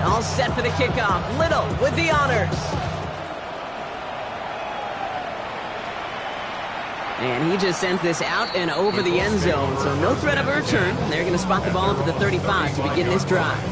All set for the kickoff. Little with the honors. And he just sends this out and over the end zone, so no threat of a return. They're going to spot the ball up at the 35 to begin this drive.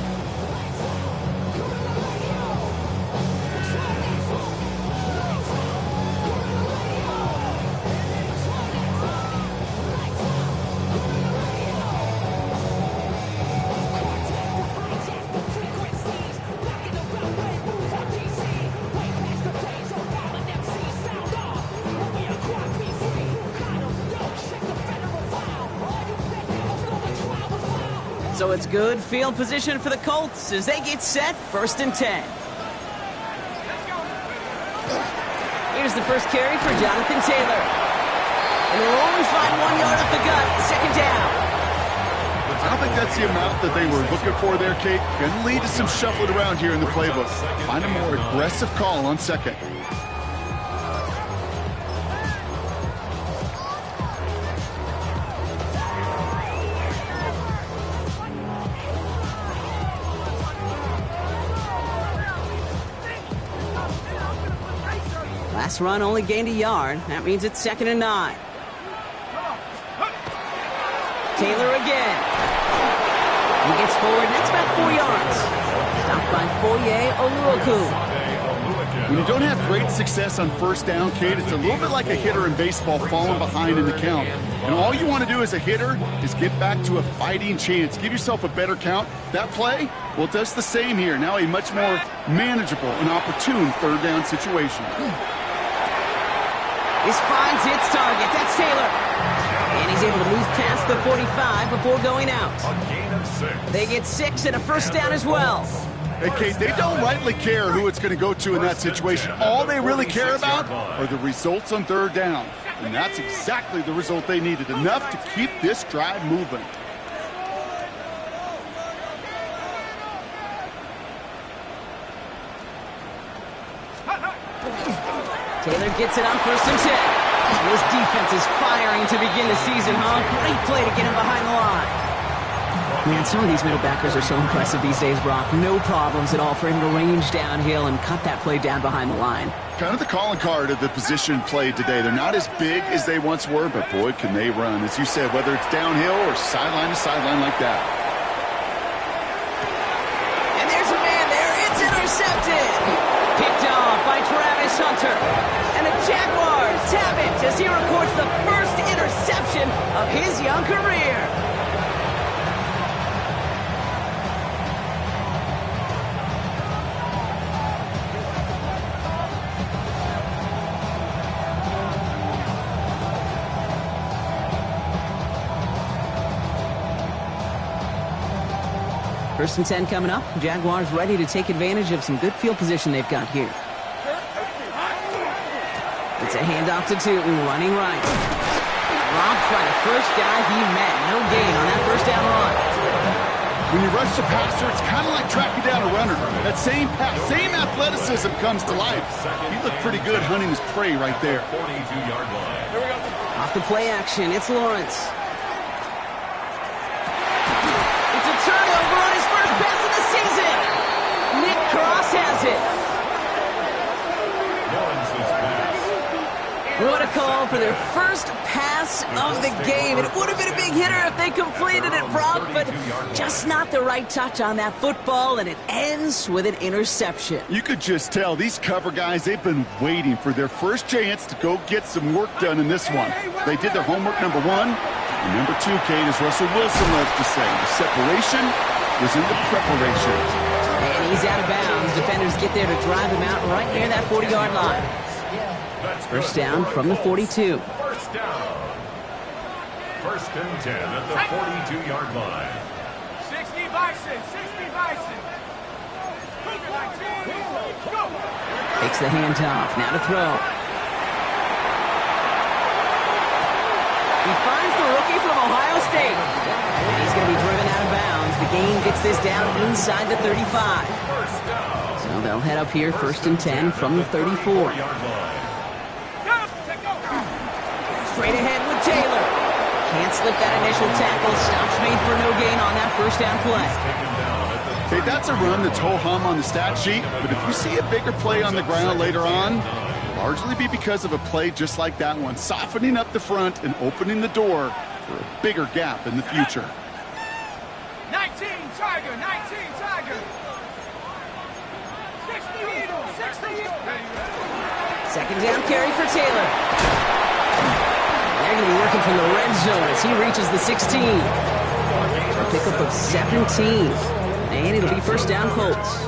So it's good field position for the Colts as they get set, 1st and 10. Here's the first carry for Jonathan Taylor. And they'll only find 1 yard up the gut, 2nd down. I don't think that's the amount that they were looking for there, Kate. Going to lead to some shuffling around here in the playbook. Find a more aggressive call on 2nd. Last run only gained a yard. That means it's 2nd and 9. Taylor again. He gets forward, that's about 4 yards. Stopped by Foye Oluokun. When you don't have great success on 1st down, Kate, it's a little bit like a hitter in baseball falling behind in the count. And all you want to do as a hitter is get back to a fighting chance. Give yourself a better count. That play, well, it does the same here. Now a much more manageable and opportune 3rd down situation. This finds its target. That's Taylor. And he's able to move past the 45 before going out. A gain of 6. They get 6 and a 1st down as well. Hey, Kate, they don't rightly care who it's going to go to in that situation. All they really care about are the results on 3rd down. And that's exactly the result they needed. Enough to keep this drive moving. Taylor gets it on 1st and 10. This defense is firing to begin the season, huh? Great play to get him behind the line. Man, some of these middle backers are so impressive these days, Brock. No problems at all for him to range downhill and cut that play down behind the line. Kind of the calling card of the position played today. They're not as big as they once were, but boy, can they run. As you said, whether it's downhill or sideline to sideline like that. And there's a man there. It's intercepted. Picked off by Travis Hunter. And the Jaguars have it as he records the first interception of his young career. First and 10 coming up. Jaguars ready to take advantage of some good field position they've got here. It's a handoff to Tootin, running right. Robbed by the first guy he met. No gain on that 1st down run. When you rush the passer, it's kind of like tracking down a runner. That same pass, same athleticism comes to life. He looked pretty good hunting his prey right there. 42-yard line. Off the play action, it's Lawrence. It's a turnover on his first pass of the season. Nick Cross has it. Lawrence's pass. What a call for their first pass of the game. It would have been a big hitter if they completed it, Brock, but just not the right touch on that football, and it ends with an interception. You could just tell these cover guys, they've been waiting for their first chance to go get some work done in this one. They did their homework, number 1. And number 2, Kate, as Russell Wilson loves to say, the separation was in the preparation. And he's out of bounds. Defenders get there to drive him out right near that 40-yard line. First down from the 42. First down. 1st and 10 at the 42-yard line. 60 Bison, 60 Bison. Takes the handoff. Now to throw. He finds the rookie from Ohio State. And he's going to be driven out of bounds. The gain gets this down inside the 35. So they'll head up here 1st and 10 from the 34. Straight ahead with Taylor. Can't slip that initial tackle. Stops made for no gain on that 1st down play. Taken down at the Okay, that's a run that's ho-hum on the stat sheet, but if you see a bigger play on the ground later on, largely be because of a play just like that one, softening up the front and opening the door for a bigger gap in the future. 19 Tiger, 19 Tiger. 60 Eagle, 60 Eagle. Second down carry for Taylor. They're going to be working from the red zone as he reaches the 16. A pickup of 17. And it'll be first down Colts.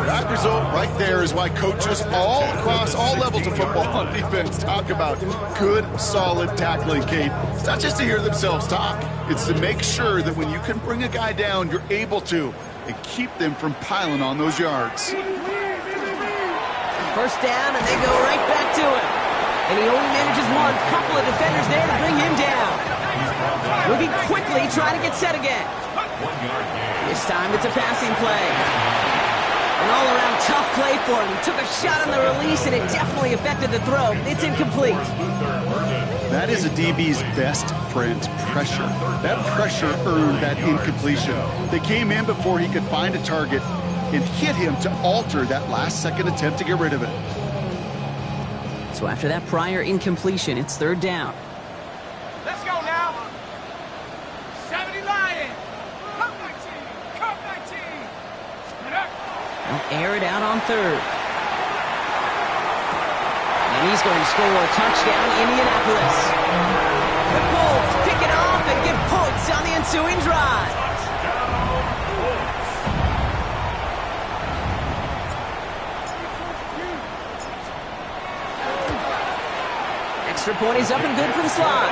That result right there is why coaches all across all levels of football on defense talk about good, solid tackling, Kate. It's not just to hear themselves talk. It's to make sure that when you can bring a guy down, you're able to, and keep them from piling on those yards. First down, and they go right back to him. And he only manages one. Couple of defenders there to bring him down. Moving quickly, trying to get set again. This time it's a passing play. An all-around tough play for him. He took a shot on the release, and it definitely affected the throw. It's incomplete. That is a DB's best friend, pressure. That pressure earned that incompletion. They came in before he could find a target and hit him to alter that last-second attempt to get rid of it. So after that prior incompletion, it's third down. Let's go now. 70 Lions. Cup 19. Cup 19. They'll air it out on third. And he's going to score a touchdown, Indianapolis. The Colts pick it off and get points on the ensuing drive. Extra point is up and good for the slot.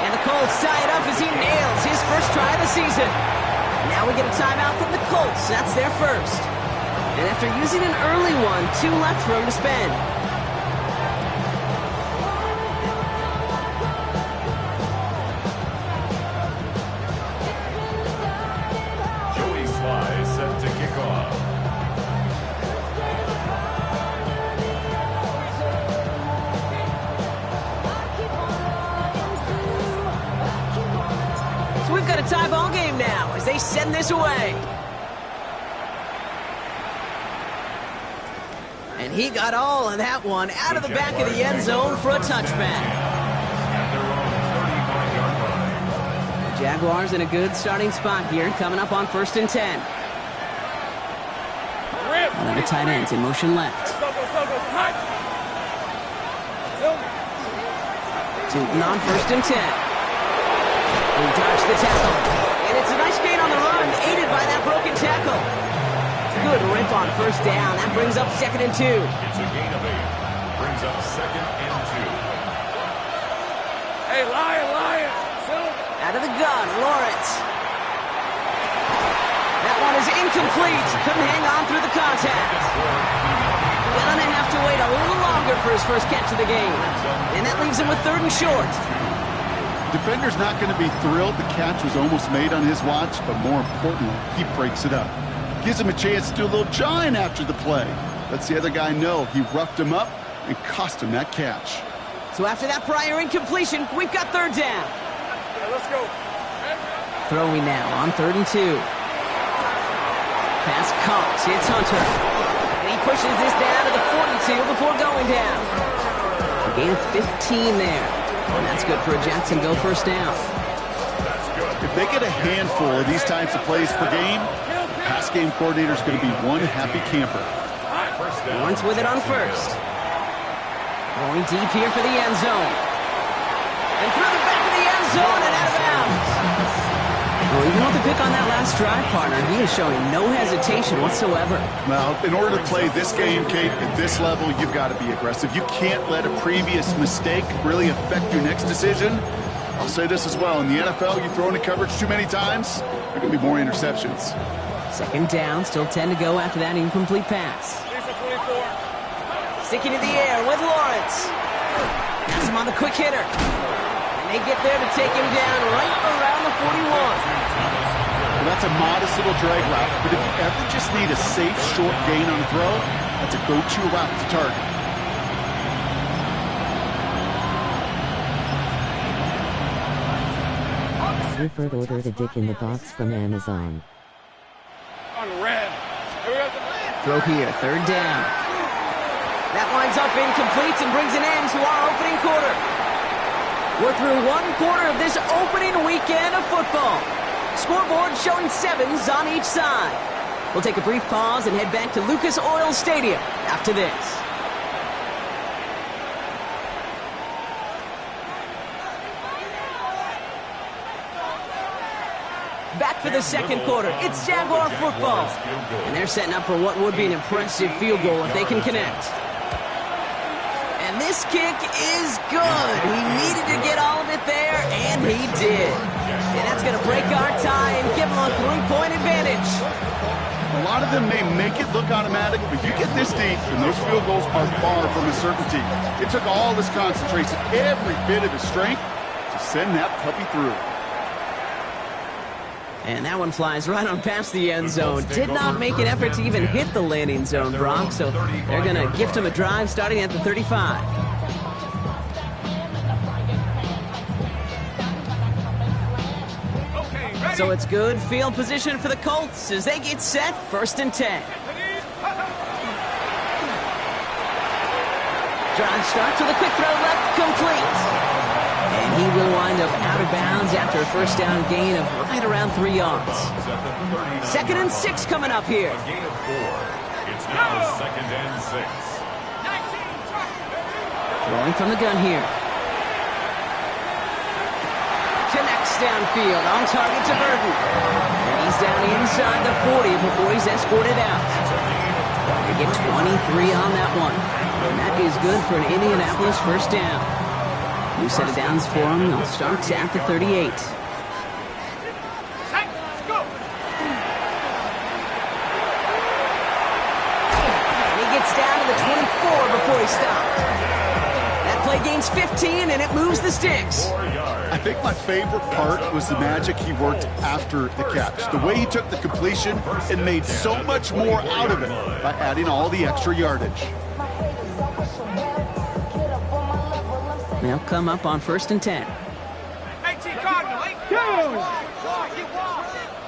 And the Colts tie it up as he nails his first try of the season. Now we get a timeout from the Colts. That's their first. And after using an early one, 2 left for him to spend. Joey Sly set to kick off. So we've got a tie ball game now as they send this away. And he got all of that one out of the back of the end zone for a touchback. Jaguars in a good starting spot here, coming up on 1st and 10. One of the tight ends in motion left. Tootin on 1st and 10. He dodged the tackle. And it's a nice gain on the run, aided by that broken tackle. Good rip on first down. That brings up 2nd and 2. It's a gain of 8. Brings up 2nd and 2. Hey, Lion. Out of the gun, Lawrence. That one is incomplete. Couldn't hang on through the contact. Gonna have to wait a little longer for his first catch of the game. And that leaves him with 3rd and short. Defender's not going to be thrilled the catch was almost made on his watch, but more importantly, he breaks it up. Gives him a chance to do a little jawing after the play. Lets the other guy know he roughed him up and cost him that catch. So after that prior incompletion, we've got 3rd down. Let's go. Throwing now on 3rd and 2. Pass caught. It's Hunter. And he pushes this down to the 42 before going down. A gain of 15 there. And that's good for a Jacksonville first down. If they get a handful of these types of plays per game, the pass game coordinator is going to be one happy camper. Lawrence with it on 1st. Going deep here for the end zone. And through the back of the end zone and out of bounds. Well, even with the pick on that last drive, partner, he is showing no hesitation whatsoever. Now, in order to play this game, Kate, at this level, you've got to be aggressive. You can't let a previous mistake really affect your next decision. I'll say this as well. In the NFL, you throw into coverage too many times, there are going to be more interceptions. 2nd down, still 10 to go after that incomplete pass. Sticking in the air with Lawrence. Has him on the quick hitter. And they get there to take him down right around the 41. Well, that's a modest little drag route, but if you ever just need a safe, short gain on a throw, that's a go-to route to target. Preferred order the dick in the box from Amazon. Throw here, third down. That winds up incomplete and brings an end to our opening quarter. We're through one quarter of this opening weekend of football. Scoreboard showing 7s on each side. We'll take a brief pause and head back to Lucas Oil Stadium after this. Back for the second quarter. It's Jaguar football. And they're setting up for what would be an impressive field goal if they can connect. And this kick is good. He needed to get all of it there, and he did. And that's going to break our tie and give them a 3-point advantage. A lot of them may make it look automatic, but you get this deep, and those field goals are far from a certainty. It took all his concentration, every bit of his strength, to send that puppy through. And that one flies right on past the end zone. Did not make an effort to even hit the landing zone, Brock, so they're going to gift him a drive starting at the 35. So it's good field position for the Colts as they get set, 1st and 10. Drive starts with a quick throw left, complete. And he will wind up out of bounds after a first down gain of right around 3 yards. 2nd and 6 coming up here. A gain of 4. It's now 2nd and 6. Throwing from the gun here. Connects downfield, on target to Burton. And he's down inside the 40 before he's escorted out. They get 23 on that one. And that is good for an Indianapolis first down. New set of downs for him. They'll start at the 38. Let's go. And he gets down to the 24 before he stopped. That play gains 15, and it moves the sticks. I think my favorite part was the magic he worked after the catch. The way he took the completion and made so much more out of it by adding all the extra yardage. They'll come up on 1st and 10. 18 Cardinal. Go.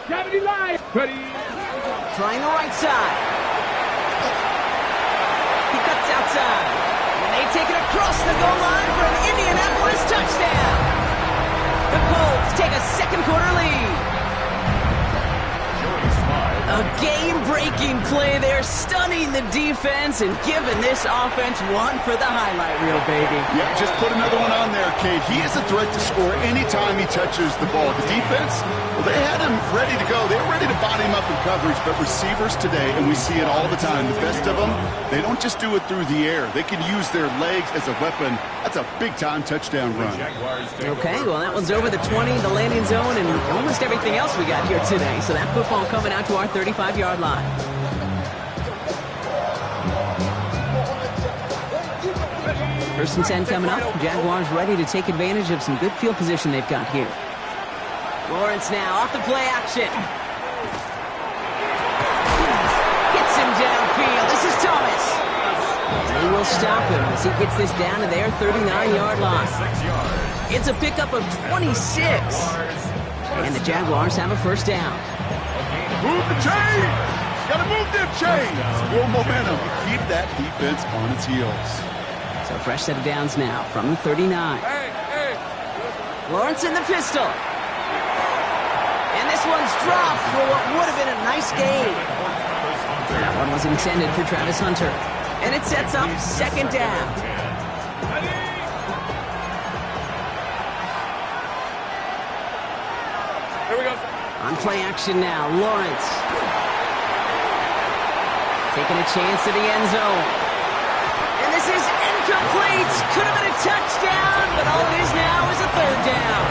70 line. Ready. Trying the right side. He cuts outside. And they take it across the goal line for an Indianapolis touchdown. The Colts take a second quarter lead. A game-breaking play there, stunning the defense and giving this offense one for the highlight reel, baby. Yeah, just put another one on there, Cade. He is a threat to score anytime he touches the ball. The defense, well, they had him ready to go. They were ready to body him up in coverage, but receivers today, and we see it all the time, the best of them, they don't just do it through the air. They can use their legs as a weapon. That's a big-time touchdown run. Okay, well, that one's over the 20, the landing zone, and almost everything else we got here today. So that football coming out to our 35-yard line. First and 10 coming up. Jaguars ready to take advantage of some good field position they've got here. Lawrence now off the play action. Gets him downfield. This is Thomas. And they will stop him as he gets this down to their 39-yard line. It's a pickup of 26. And the Jaguars have a first down. Move the chains! Gotta move them chains! More momentum. Keep that defense on its heels. So fresh set of downs now from the 39. Lawrence in the pistol. And this one's dropped for what would have been a nice gain. That one was intended for Travis Hunter. And it sets up second down. Here we go. On play action now, Lawrence. Taking a chance to the end zone. And this is incomplete. Could have been a touchdown, but all it is now is a third down.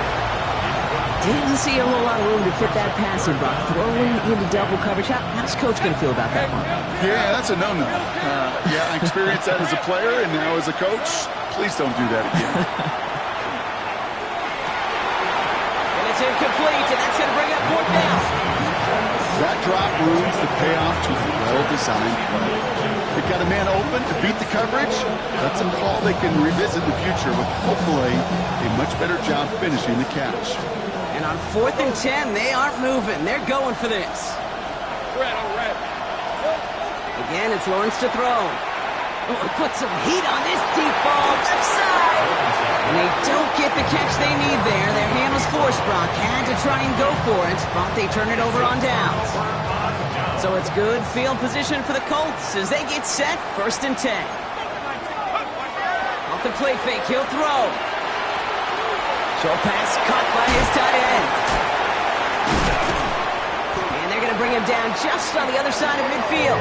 Didn't see a whole lot of room to fit that passing, Brock. Throwing into double coverage. How's Coach going to feel about that one? Yeah, that's a no-no. Yeah, I experienced that as a player and now as a coach. Please don't do that again. And it's incomplete, and that's going to bring up fourth down. That drop ruins the payoff to a well-designed play. They've got a man open to beat the coverage. That's a call they can revisit in the future with hopefully a much better job finishing the catch. And on 4th and 10, they aren't moving. They're going for this. Red. Again, it's Lawrence to throw. Oh, put some heat on this deep ball, left side. And they don't get the catch they need there. Their hand was forced, Brock. Had to try and go for it, but they turn it over on downs. So it's good field position for the Colts as they get set, 1st and 10. Off the play fake, he'll throw. Short pass caught by his tight end. And they're going to bring him down just on the other side of midfield.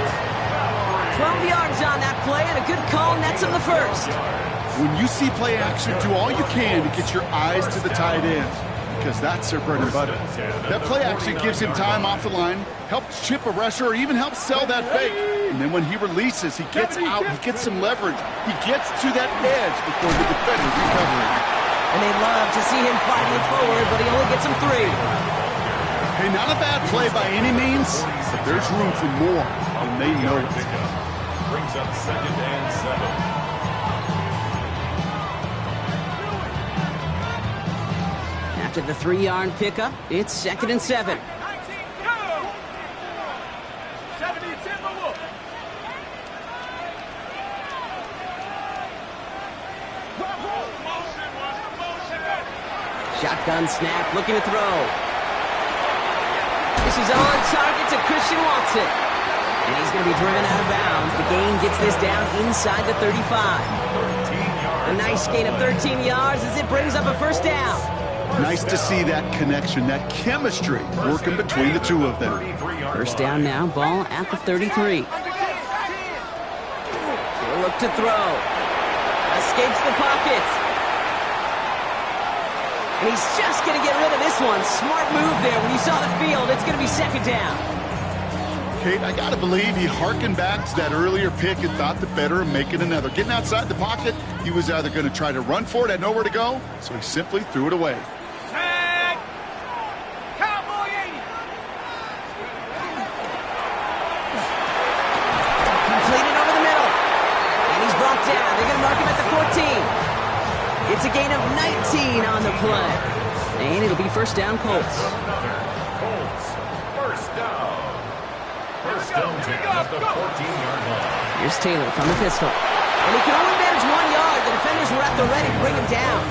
12 yards on that play, and a good call nets him the first. When you see play action, do all you can to get your eyes to the tight end, because that's their bread and butter. That play action gives him time off the line, helps chip a rusher, or even helps sell that fake. And then when he releases, he gets out, he gets some leverage. He gets to that edge before the defender recovering. And they love to see him fighting forward, but he only gets him 3. Hey, not a bad play by any means, but there's room for more, and they know it. Brings up 2nd and 7. After the 3-yard pickup, it's 2nd and 7. Shotgun snap, looking to throw. This is on target to Christian Watson. And he's going to be driven out of bounds. The gain gets this down inside the 35. A nice gain of 13 yards as it brings up a 1st down. Nice to see that connection, that chemistry working between the two of them. 1st down now, ball at the 33. He'll look to throw. Escapes the pocket. And he's just going to get rid of this one. Smart move there. When you saw the field, it's going to be 2nd down. Kate, I got to believe he harkened back to that earlier pick and thought the better of making another. Getting outside the pocket, he was either going to try to run for it, had nowhere to go, so he simply threw it away. Completed over the middle. And he's brought down. They're going to mark him at the 14. It's a gain of 19 on the play. And it'll be 1st down, Colts. Colts, 1st down. 1st down at the 14-yard line. Here's Taylor from the pistol. And he can only manage 1 yard. The defenders were at the ready to bring him down.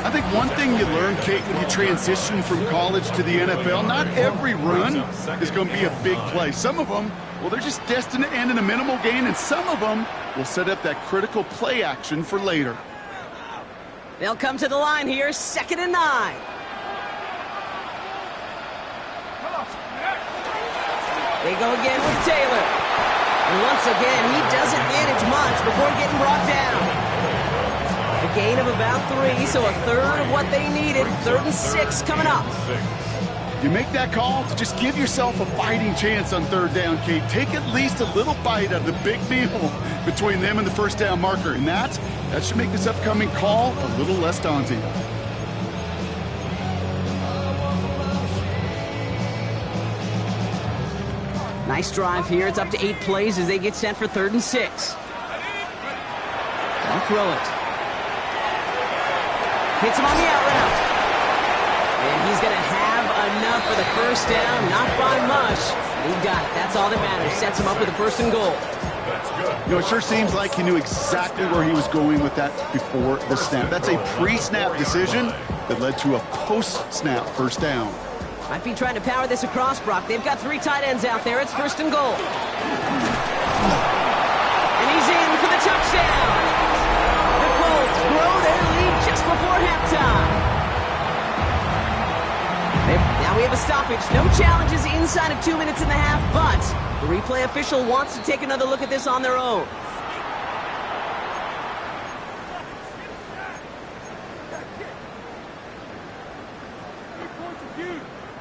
I think one thing you learn, Kate, when you transition from college to the NFL, not every run is going to be a big play. Some of them, well, they're just destined to end in a minimal gain, and some of them will set up that critical play action for later. They'll come to the line here, 2nd and 9. They go again with Taylor. And once again, he doesn't manage much before getting brought down. A gain of about 3, so a third of what they needed. 3rd and 6 coming up. You make that call to just give yourself a fighting chance on 3rd down, Kate. Take at least a little bite out of the big meal between them and the 1st down marker. And that should make this upcoming call a little less daunting. Nice drive here. It's up to 8 plays as they get set for 3rd and 6. They'll throw it. Hits him on the out route. And he's going to have enough for the 1st down. Not by much. He got it. That's all that matters. Sets him up with a 1st and goal. You know, it sure seems like he knew exactly where he was going with that before the snap. That's a pre-snap decision that led to a post-snap 1st down. Might be trying to power this across, Brock. They've got 3 tight ends out there. It's 1st and goal. And he's in for the touchdown. The Colts grow their lead just before halftime. Now we have a stoppage. No challenges inside of 2 minutes and a half, but the replay official wants to take another look at this on their own.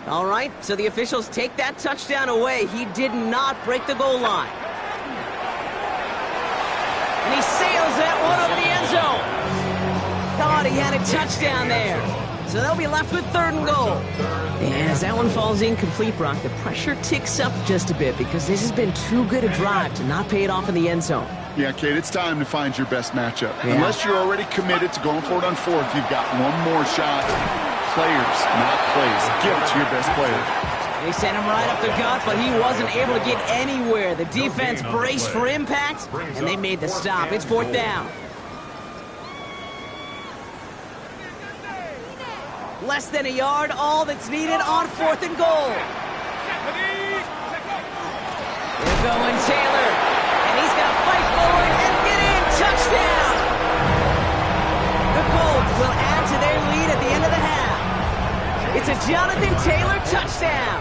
All right, so the officials take that touchdown away. He did not break the goal line. And he sails that one over the end zone. Thought he had a touchdown there. So they'll be left with 3rd and goal. And as that one falls incomplete, Brock, the pressure ticks up just a bit because this has been too good a drive to not pay it off in the end zone. Yeah, Kate, it's time to find your best matchup. Yeah. Unless you're already committed to going for it on 4th, you've got one more shot. Players, not plays. Give it to your best player. They sent him right up the gut, but he wasn't able to get anywhere. The defense braced for impact, and they made the stop. It's 4th down. Less than a yard, all that's needed on 4th and goal. They're going Taylor, and he's going to fight forward and get in. Touchdown! The Colts will add to their lead at the end of the half. It's a Jonathan Taylor touchdown.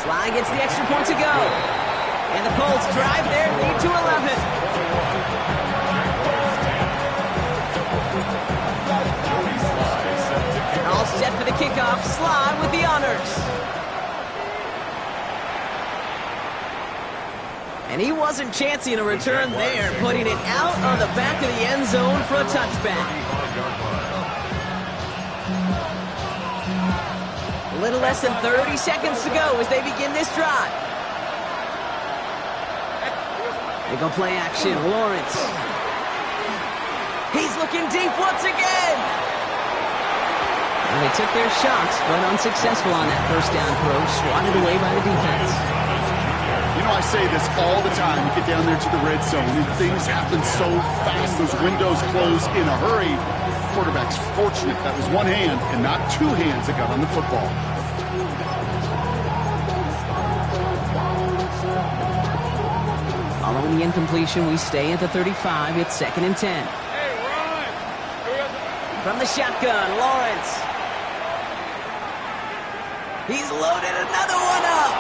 Sly gets the extra point to go. And the Colts drive their lead to 11. All set for the kickoff. Sly with the honors. And he wasn't chancing a return there, putting it out on the back of the end zone for a touchback. A little less than 30 seconds to go as they begin this drive. They go play action. Lawrence. He's looking deep once again. And they took their shots, but unsuccessful on that first down throw, swatted away by the defense. You know, I say this all the time. You get down there to the red zone, and things happen so fast. Those windows close in a hurry. Quarterback's fortunate that was one hand and not two hands that got on the football. Following the incompletion, we stay at the 35. It's 2nd and 10. From the shotgun, Lawrence. He's loaded another one up.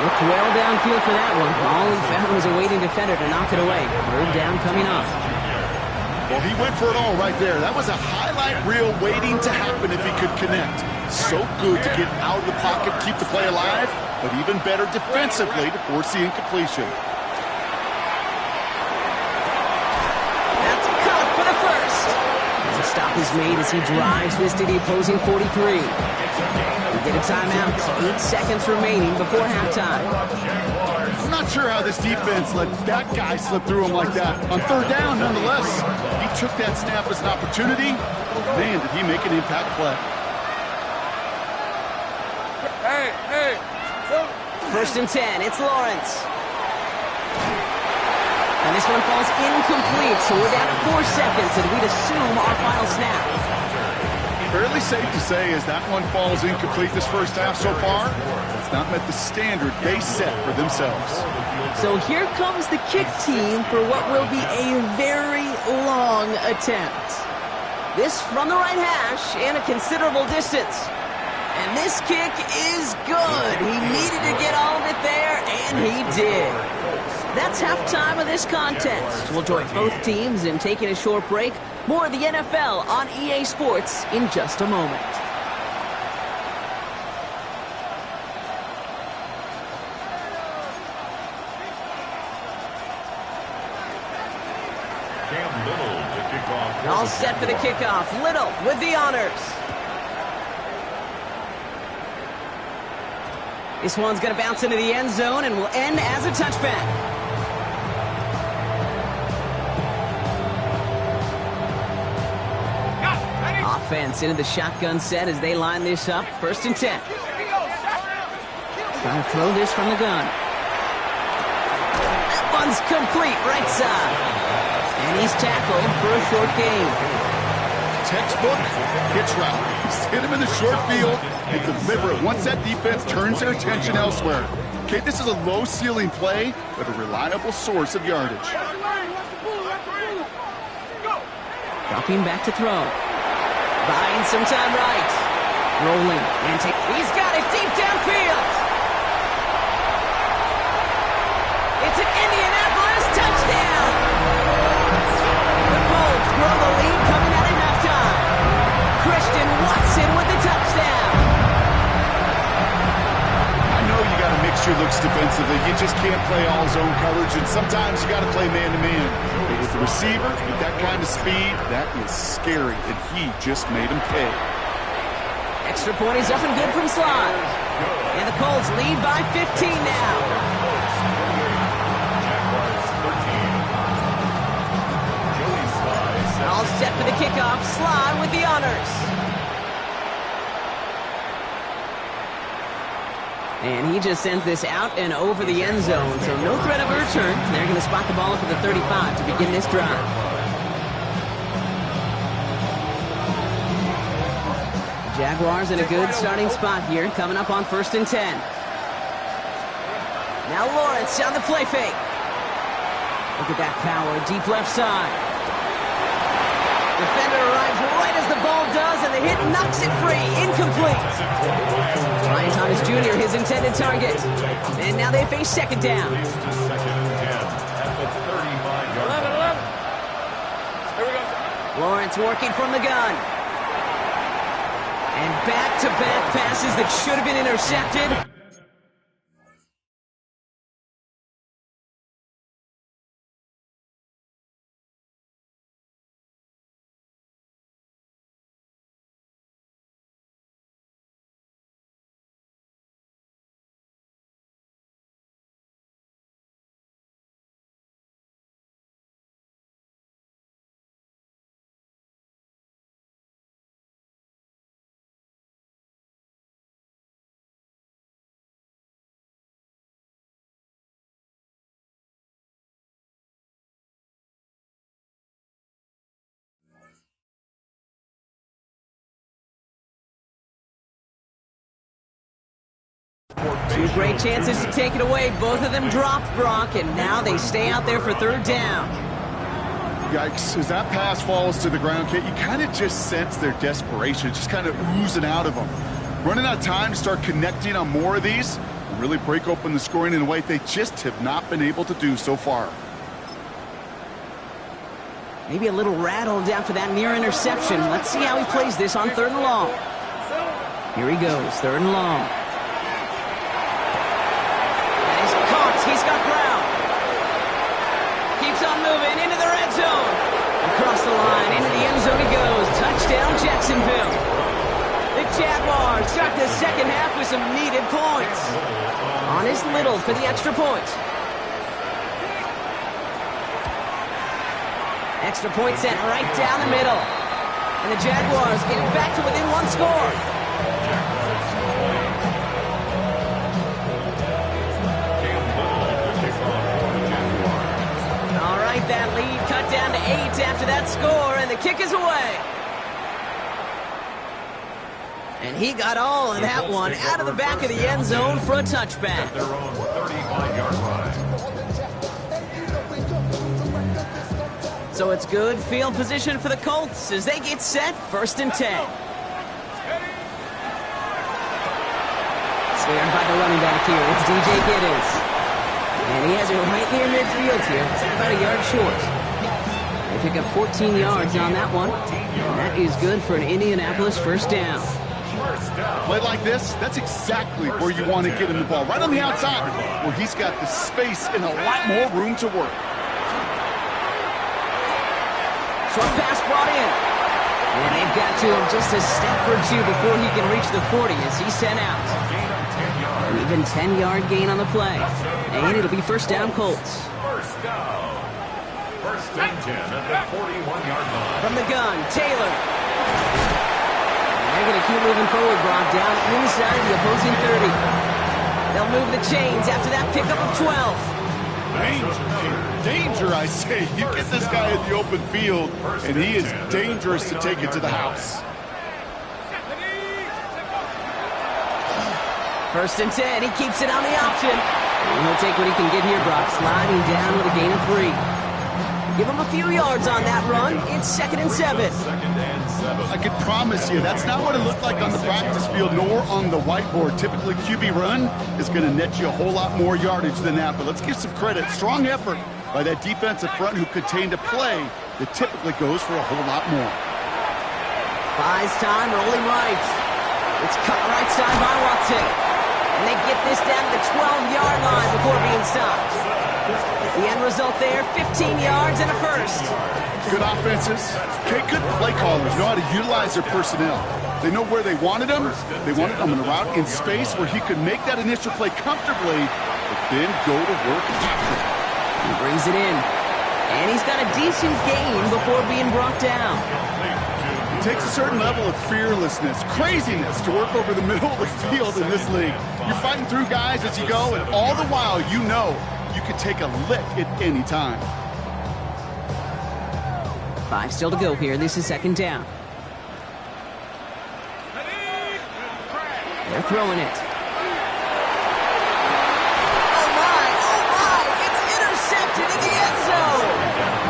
Looked well downfield for that one. All he found was a waiting defender to knock it away. 3rd down coming up. Well, he went for it all right there. That was a highlight reel waiting to happen if he could connect. So good to get out of the pocket, keep the play alive, but even better defensively to force the incompletion. That's caught for the first. And the stop is made as he drives this to the opposing 43. We get a timeout. 8 seconds remaining before halftime. I'm not sure how this defense let that guy slip through him like that. On 3rd down, nonetheless, he took that snap as an opportunity. Man, did he make an impact play. Hey. 1st and 10. It's Lawrence. And this one falls incomplete, so we're down to 4 seconds, and we'd assume our final snap. Fairly safe to say as that one falls incomplete this first half so far, it's not met the standard they set for themselves. So here comes the kick team for what will be a very long attempt. This from the right hash and a considerable distance. And this kick is good. He needed to get all of it there, and he did. That's halftime of this contest. We'll join both teams in taking a short break. More of the NFL on EA Sports in just a moment. All set for the kickoff. Little with the honors. This one's going to bounce into the end zone and will end as a touchback. Offense into the shotgun set as they line this up. 1st and 10. Trying to throw this from the gun. That one's complete, right side. And he's tackled for a short gain. Textbook hitch route. Just hit him in the short field and deliver it once that defense turns their attention elsewhere. Okay, this is a low-ceiling play, but a reliable source of yardage. Dropping back to throw. Buying some time right. Rolling. And he's got it deep downfield. It's an Indianapolis touchdown. The Colts grow the lead coming out of halftime. Christian Watson with the touchdown. I know you got to mix your looks defensively. You just can't play all zone coverage, and sometimes you got to play man-to-man. But with the receiver, with that kind of speed, that is scary, and he just made him pay. Extra point is up and good from Sly. And the Colts lead by 15 now. All set for the kickoff. Sly with the honors. And he just sends this out and over the end zone, so no threat of a return. They're going to spot the ball up at the 35 to begin this drive. Jaguars in a good starting spot here, coming up on 1st and 10. Now Lawrence on the play fake. Look at that power, deep left side. Defender arrives right as the ball does, and the hit knocks it free. Incomplete. Ryan Thomas Jr., his intended target. And now they face 2nd down. 2nd and 10 at the 35-yard line. Here we go. Lawrence working from the gun. And back-to-back passes that should have been intercepted. Two great chances to take it away. Both of them dropped, Brock, and now they stay out there for 3rd down. Yikes, as that pass falls to the ground, Kate, you kind of just sense their desperation, just kind of oozing out of them. Running out of time to start connecting on more of these and really break open the scoring in a way they just have not been able to do so far. Maybe a little rattled after that near interception. Let's see how he plays this on 3rd and long. Here he goes, 3rd and long. He's got ground. Keeps on moving into the red zone. Across the line, into the end zone he goes. Touchdown, Jacksonville. The Jaguars start the 2nd half with some needed points. Honest Little for the extra point. Extra point sent right down the middle. And the Jaguars get it back to within 1 score. That lead cut down to 8 after that score, and the kick is away. And he got all of that one out of the back of the end zone for a touchback. At their own 35-yard line. So it's good field position for the Colts as they get set, 1st and 10. Snared by the running back here, it's DJ Giddens. And he has it right near midfield here. It's about a yard short. They pick up 14 yards on that one. And that is good for an Indianapolis 1st down. Play like this, that's exactly where you want to get him the ball. Right on the outside, where he's got the space and a lot more room to work. Short pass brought in. And they've got to him just a step or two before he can reach the 40 as he's sent out. An even 10-yard gain on the play. And it'll be 1st down Colts. 1st down. 1st and 10 at the 41-yard line. From the gun, Taylor. And they're going to keep moving forward, Brock, down inside the opposing 30. They'll move the chains after that pickup of 12. Danger, I say. You get this guy in the open field, and he is dangerous to take it to the house. 1st and 10, he keeps it on the option. And he'll take what he can get here, Brock, sliding down with a gain of 3. Give him a few yards on that run. It's 2nd and 7. 2nd and 7. I can promise you, that's not what it looked like on the practice field, nor on the whiteboard. Typically, QB run is going to net you a whole lot more yardage than that. But let's give some credit. Strong effort by that defensive front who contained a play that typically goes for a whole lot more. Buys time, rolling right. It's cut right side by Watson. And they get this down to the 12-yard line before being stopped. The end result there, 15 yards and a 1st. Good offenses. Okay, good play callers know how to utilize their personnel. They know where they wanted him. They wanted him in a route in space where he could make that initial play comfortably, but then go to work after. He brings it in. And he's got a decent gain before being brought down. It takes a certain level of fearlessness, craziness to work over the middle of the field in this league. You're fighting through guys as you go, and all the while you know you can take a lick at any time. 5 still to go here. This is second down. They're throwing it. Oh my! It's intercepted in the end zone!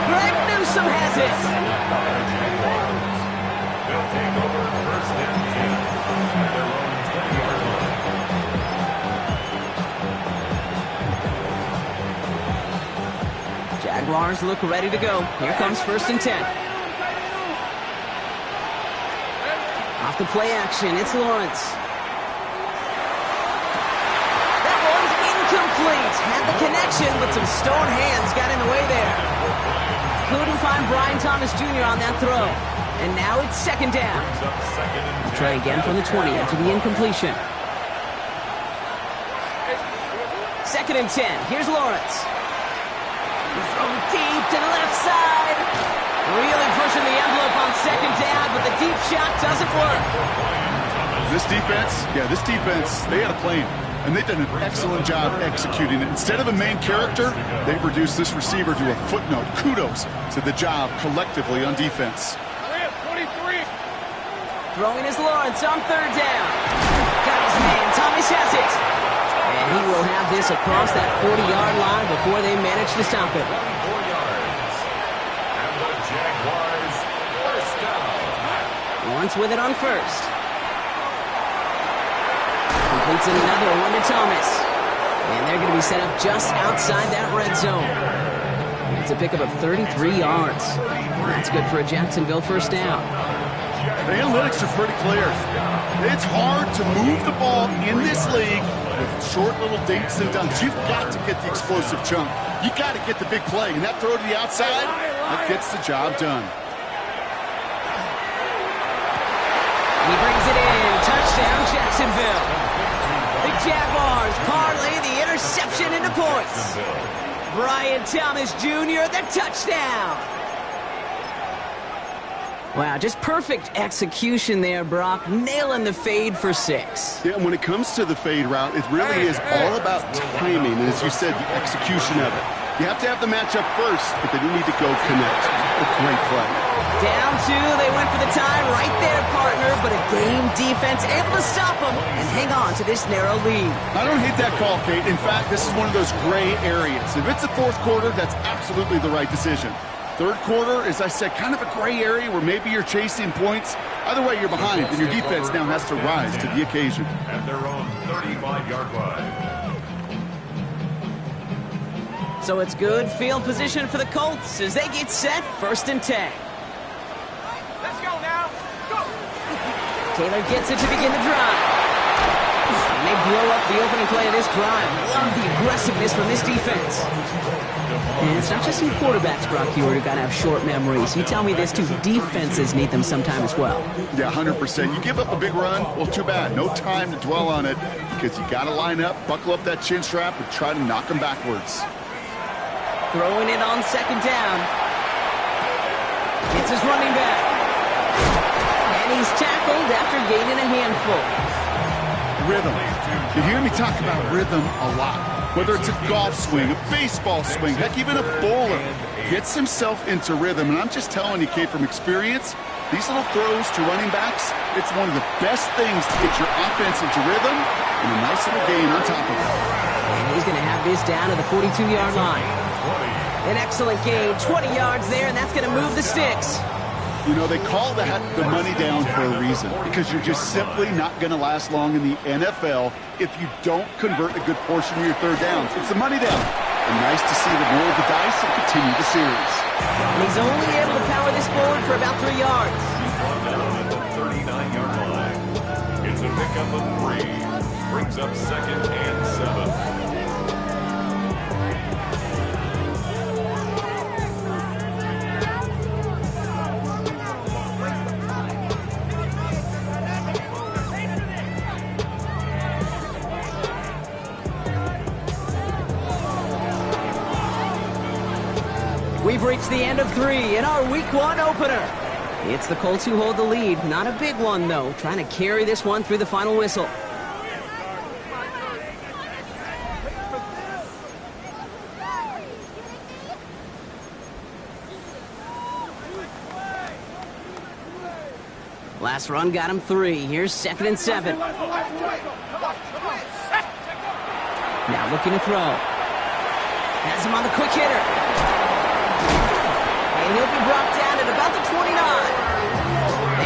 Greg Newsome has it! They'll take over first and 10 at their own 20-yard line. Jaguars look ready to go. Here comes first and 10. Off the play action, it's Lawrence. That one's incomplete. Had the connection, but some stone hands got in the way there. Couldn't find Brian Thomas Jr. on that throw. And now it's second down. We'll try again from the 20 after the incompletion. Second and 10. Here's Lawrence. Throw deep to the left side. Really pushing the envelope on second down, but the deep shot doesn't work. This defense, they had a plan, and they've done an excellent job executing it. Instead of a main character, they've reduced this receiver to a footnote. Kudos to the job collectively on defense. Throwing is Lawrence on third down. Got his man. Thomas has it. And he will have this across that 40-yard line before they manage to stop it. 4 yards. And the Jaguars first down. Lawrence with it on first. Completes another one to Thomas. And they're going to be set up just outside that red zone. It's a pickup of 33 yards. And that's good for a Jacksonville first down. The analytics are pretty clear. It's hard to move the ball in this league with short little dinks and dunks. You've got to get the explosive chunk. You got to get the big play. And that throw to the outside, that gets the job done. He brings it in. Touchdown, Jacksonville. The Jaguars parlay the interception into points. Brian Thomas Jr., the touchdown. Wow, just perfect execution there, Brock. Nailing the fade for 6. Yeah, and when it comes to the fade route, it really is all about timing. And as you said, the execution of it. You have to have the matchup first, but then you need to go connect. A great play. Down 2, they went for the tie right there, partner, but a game defense able to stop them and hang on to this narrow lead. I don't hate that call, Kate. In fact, this is one of those gray areas. If it's the fourth quarter, that's absolutely the right decision. Third quarter, as I said, kind of a gray area where maybe you're chasing points. Either way, you're behind, and your defense now has to rise to the occasion. At their own 35-yard line. So it's good field position for the Colts as they get set first and 10. Let's go now. Go. Taylor gets it to begin the drive. And they blow up the opening play of this drive. Love the aggressiveness from this defense. And it's not just some quarterbacks, Brock, who got to have short memories. You tell me this too, defenses need them sometime as well. Yeah, 100%. You give up a big run, well, too bad. No time to dwell on it because you got to line up, buckle up that chin strap, and try to knock them backwards. Throwing it on second down. It's his running back. And he's tackled after gaining a handful. Rhythm. You hear me talk about rhythm a lot. Whether it's a golf swing, a baseball swing, heck, even a bowler gets himself into rhythm. And I'm just telling you, Kate, from experience, these little throws to running backs, it's one of the best things to get your offense into rhythm and a nice little gain on top of it. And he's going to have this down to the 42-yard line. An excellent gain, 20 yards there, and that's going to move the sticks. You know, they call that the money down for a reason, because you're just simply not going to last long in the NFL if you don't convert a good portion of your third downs. It's the money down. And nice to see them roll the dice and continue the series. And he's only able to power this forward for about 3 yards. Down at the 39-yard line. It's a pickup of 3. Brings up second and 7. We've reached the end of 3 in our Week 1 opener. It's the Colts who hold the lead. Not a big one, though. Trying to carry this one through the final whistle. Last run got him 3. Here's 2nd and 7. Now looking to throw. Has him on the quick hitter. And he'll be brought down at about the 29.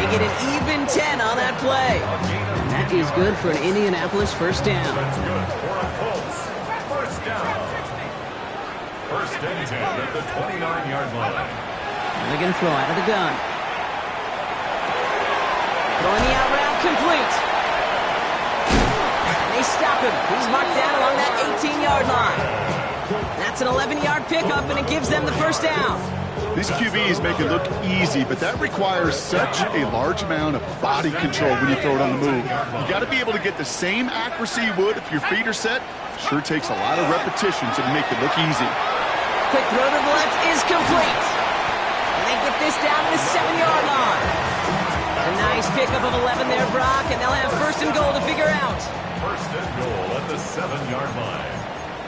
They get an even 10 on that play. And that is good for an Indianapolis first down. That's good for a Colts. First down. First and 10 at the 29-yard line. And they're going to throw out of the gun. Throwing the out route complete. And they stop him. He's marked down along that 18-yard line. That's an 11-yard pickup, and it gives them the first down. These QBs make it look easy, but that requires such a large amount of body control when you throw it on the move. You got to be able to get the same accuracy you would if your feet are set. Sure takes a lot of repetition to make it look easy. Quick throw to the left is complete. And they get this down to the 7-yard line. A nice pickup of 11 there, Brock, and they'll have first and goal to figure out. First and goal at the 7-yard line.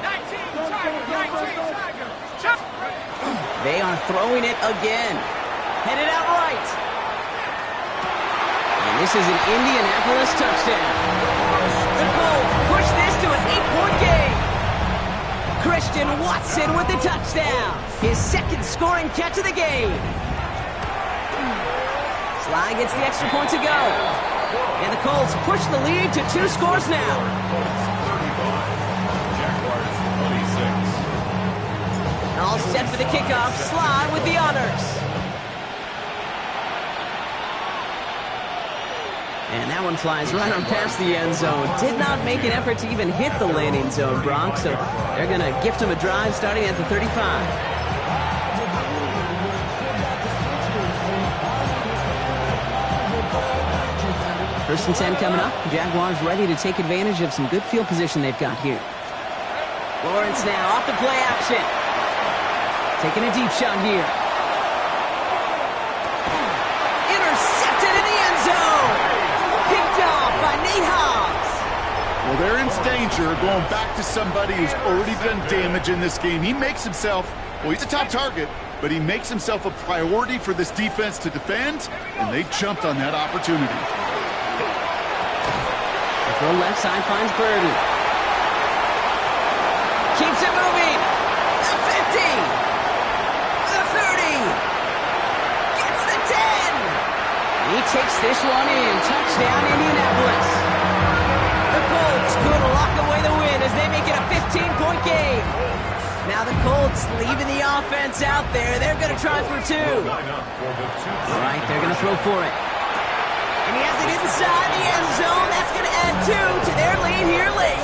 19 Tiger. They are throwing it again. Headed out right. And this is an Indianapolis touchdown. The Colts push this to an 8-point game. Christian Watson with the touchdown. His second scoring catch of the game. Sly gets the extra point to go. And the Colts push the lead to 2 scores now. Colts 35. Jaguars 26. All set for the kickoff. Sly with the honors. And that one flies right on past the end zone. Did not make an effort to even hit the landing zone, Bronx. So they're going to gift him a drive starting at the 35. First and 10 coming up. Jaguars ready to take advantage of some good field position they've got here. Lawrence now off the play action. Taking a deep shot here. Intercepted in the end zone. Picked off by Nate Hobbs. Well, they're in danger going back to somebody who's already done damage in this game. He makes himself, well, he's a top target, but he makes himself a priority for this defense to defend, and they jumped on that opportunity. The throw left side finds Burden. Keeps it moving. The 50. The 30. Gets the 10. And he takes this one in. Touchdown, Indianapolis. The Colts could lock away the win as they make it a 15-point game. Now the Colts leaving the offense out there. They're going to try for 2. All right, they're going to throw for it. And he has it inside the end zone. That's going to add 2 to their lead here late.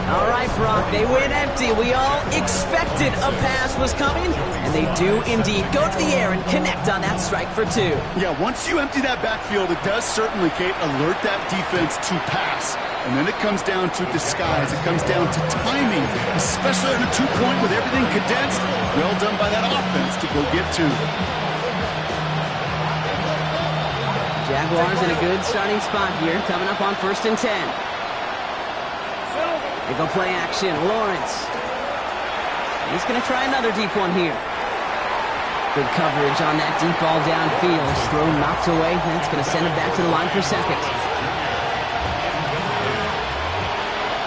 All right, Brock, they win empty. We all expected a pass was coming, and they do indeed go to the air and connect on that strike for 2. Yeah, once you empty that backfield, it does certainly, Kate, alert that defense to pass. And then it comes down to disguise. It comes down to timing, especially on a 2-point with everything condensed. Well done by that offense to go get 2. Jaguars in a good starting spot here, coming up on first and 10. They go play action. Lawrence. He's going to try another deep one here. Good coverage on that deep ball downfield. Throw knocked away. That's going to send him back to the line for second.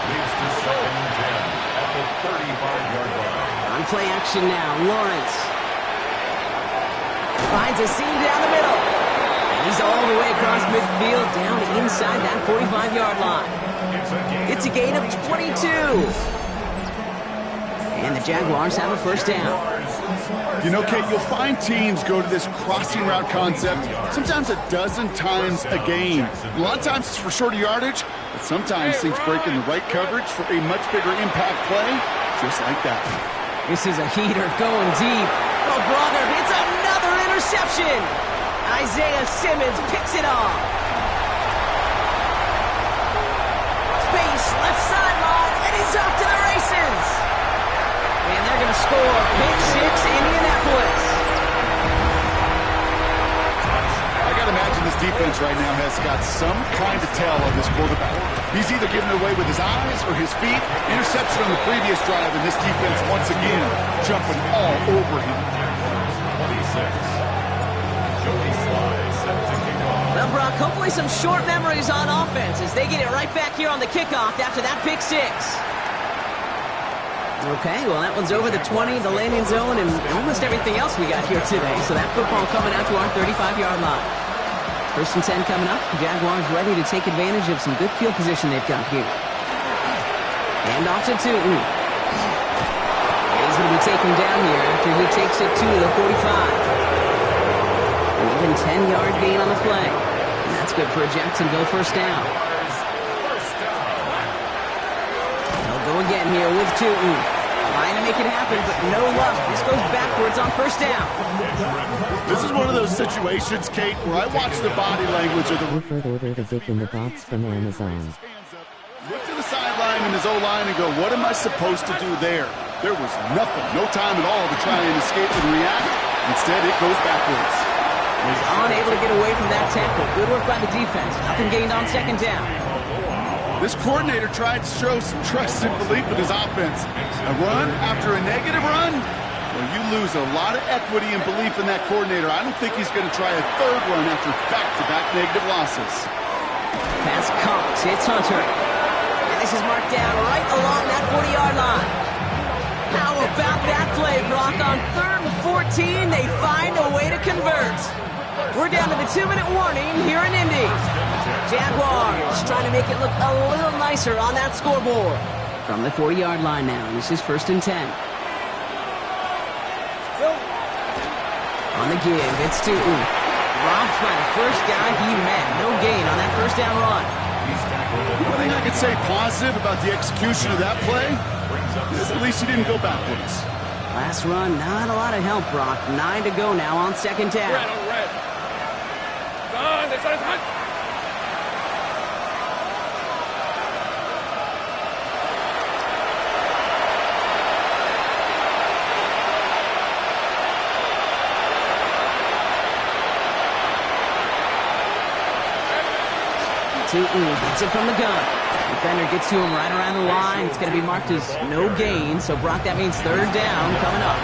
Leads to second and 10 at the 35-yard line. On play action now. Lawrence finds a seam down the middle. And he's all the way across midfield, down inside that 45-yard line. It's a gain of 22. And the Jaguars have a first down. You know, Kate, you'll find teams go to this crossing route concept sometimes a dozen times a game. A lot of times it's for shorter yardage, but sometimes things break in the right coverage for a much bigger impact play, just like that. This is a heater going deep. Oh, brother, it's another interception. Isaiah Simmons picks it off. Space, left sideline, and he's off to the races. And they're going to score. Pick 6, Indianapolis. defense right now has got some kind of tell on this quarterback. He's either giving it away with his eyes or his feet. Interception on the previous drive, and this defense once again jumping all over him. 26. Joey Sly set to kick off. Well, Brock, hopefully some short memories on offense as they get it right back here on the kickoff after that pick six. Okay, well, that one's over the 20, the landing zone, and almost everything else we got here today. So that football coming out to our 35-yard line. First and 10 coming up. Jaguars ready to take advantage of some good field position they've got here. And off to Tootin. He's going to be taken down here after he takes it to the 45. An even 10-yard gain on the play. And that's good for a Jacksonville first down. They'll go again here with Tootin. Trying to make it happen, but no luck. This goes backwards on first down. This is one of those situations, Kate, where I watch the body language of the... Preferred order the Vic in the box from Amazon. Look to the sideline and his O-line and go, what am I supposed to do there? There was nothing, no time at all to try and escape and react. Instead, it goes backwards. He's unable to get away from that tackle. Good work by the defense. Nothing gained on second down. This coordinator tried to show some trust and belief in his offense. A run after a negative run? Well, you lose a lot of equity and belief in that coordinator. I don't think he's going to try a third run after back-to-back negative losses. Pass Cox hits Hunter. And this is marked down right along that 40-yard line. How about that play, Brock? On 3rd and 14, they find a way to convert. We're down to the 2-minute warning here in Indy. Jaguars trying to make it look a little nicer on that scoreboard. From the 40-yard line now, this is 1st and 10. On the give, it's Tootin. Robbed by the first guy he met. No gain on that first down run. One thing I could say positive about the execution of that play is at least he didn't go backwards. Last run, not a lot of help, Brock. 9 to go now on second down. Tootin gets it from the gun. Defender gets to him right around the line. It's going to be marked as no gain. So, Brock, that means 3rd down coming up.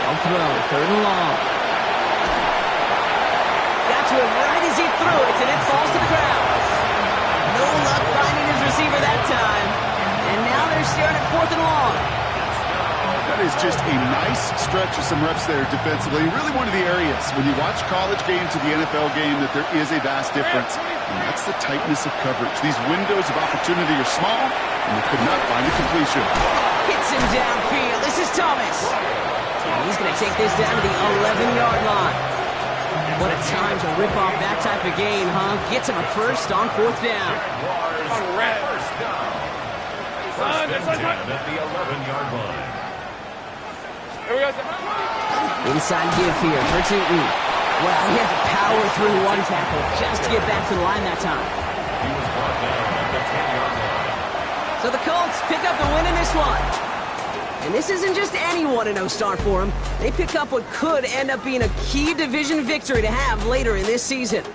No throw, 3rd and long. To him right as he threw it, and it falls to the ground. No luck finding his receiver that time. And now they're staring at 4th and long. That is just a nice stretch of some reps there defensively. Really one of the areas when you watch college game to the NFL game that there is a vast difference. And that's the tightness of coverage. These windows of opportunity are small, and they could not find a completion. Hits him downfield. This is Thomas. And he's going to take this down to the 11-yard line. What a time to rip off that type of gain, huh? Gets him a first on 4th down. First and 10 at the 11-yard line. Inside give here for Tootin. Well, he had to power through one tackle just to get back to the line that time. He was brought down at the 10-yard line. So the Colts pick up the win in this one. And this isn't just any 1-0 start for them. They pick up what could end up being a key division victory to have later in this season.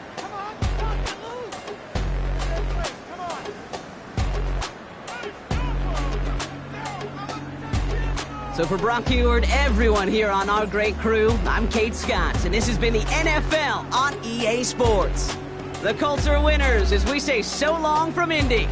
So for Brock Heward, everyone here on our great crew, I'm Kate Scott, and this has been the NFL on EA Sports. The Colts are winners as we say so long from Indy.